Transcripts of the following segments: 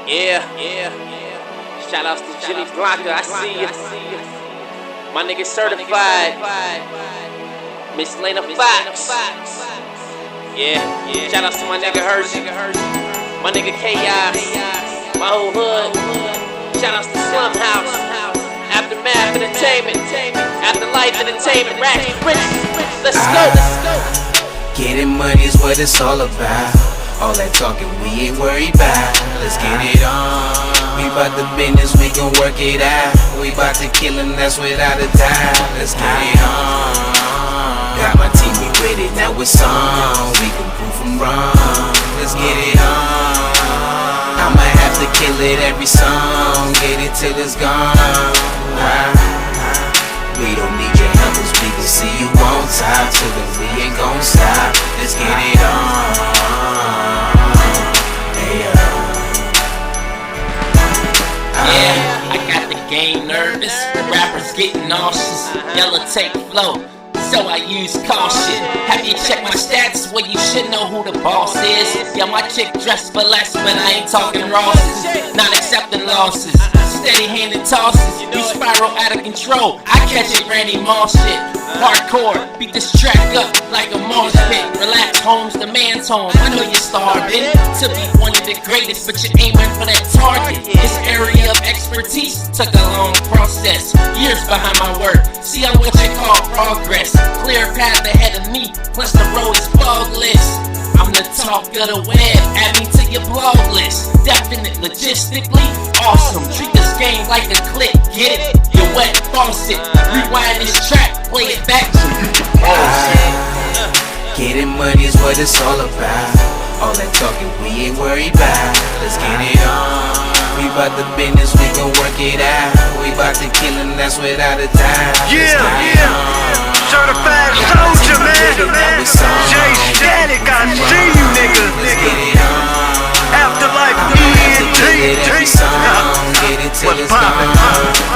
Yeah. Shout outs to Jimmy Blanca, I see ya. My nigga Certuhfied. Miss Lena Fox. Yeah. Shout outs to my nigga Hershey. My nigga Y.J.S. My whole hood. Shout outs to Slum House. Aftermath Entertainment. Afterlife Entertainment. Racks Rich. Let's go. Getting money is what it's all about. All that talking we ain't worried about. Let's get it on. We bout the business, we gon' work it out. We bout to kill him, that's without a doubt. Let's get it on. Got my team, we with it, now it's on. We can prove them wrong. Let's get it on. I'ma have to kill it every song. Get it till it's gone. We don't need your help, cause we can see you on top. So that we ain't gon' stop. Let's get it on. Yeah, I got the game nervous. Rappers getting nauseous. Yellow tape flow, so I use caution. Have you checked my stats? Well, you should know who the boss is. Yeah, my chick dressed for less, but I ain't talking Rosses. Not accepting losses. Steady-handed tosses. You spiral out of control. I catch it, Randy Moss shit. Hardcore, beat this track up like a mosh pit. Relax, Holmes, the man's home. I know you're starving to be one of the greatest, but you're aiming for that target. This area of expertise took a long process. Years behind my work. See, I'm what you call progress. Clear path ahead of me, plus the road is fogless. I'm the talk of the web, add me to your blog list. Definite, logistically, awesome. Treat this game like a click, get it? Your wet faucet. Rewind this track, play it back so you can pause it. Getting money is what it's all about. All that talking we ain't worried about. Let's get it on. We bout the business, we gon' work it out. We bout to kill him, that's without a doubt. Yeah. Certified Souljer, man. J.S, I see you niggas. Afterlife, what's poppin'?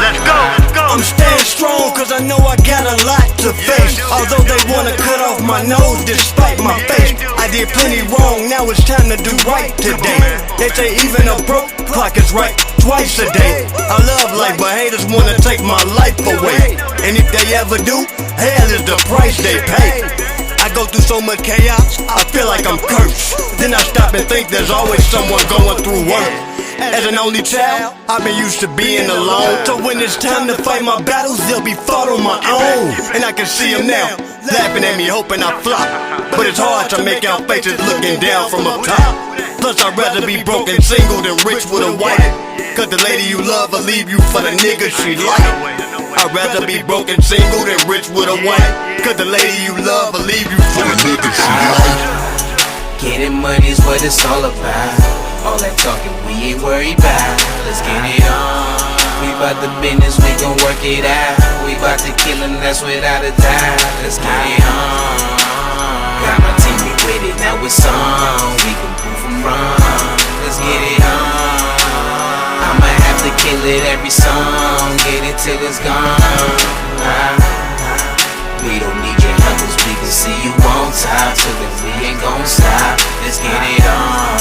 Let's go. I'm staying strong cause I know I got a lot to face. Although they wanna cut off my nose despite my face. I did plenty wrong, now it's time to do right today. They say even a broke clock is right twice a day. I love life but haters wanna take my life away. And if they ever do, hell is the price they pay. I go through so much chaos, I feel like I'm cursed. Then I stop and think there's always someone going through work. As an only child, I've been used to being alone. So when it's time to fight my battles, they'll be fought on my own. And I can see them now, laughing at me, hoping I flop. But it's hard to make out faces looking down from up top. Plus I'd rather be broke and single than rich with a wife. Cause the lady you love will leave you for the nigga she like. I'd rather be broke and single than rich with a wife. Cause the lady you love will leave you for the nigga she like. Getting money is what it's all about. All that talking we ain't worried about. Let's get it on. We bout the business, we gon' work it out. We bout to kill him, that's without a doubt. Let's get it on. Got my team, we with it, now it's on. We can prove them wrong. Let's get it on. I'ma have to kill it every song. Get it till it's gone. We don't need your help, cause we can see you on top. So that we ain't gon' stop. Let's get it on.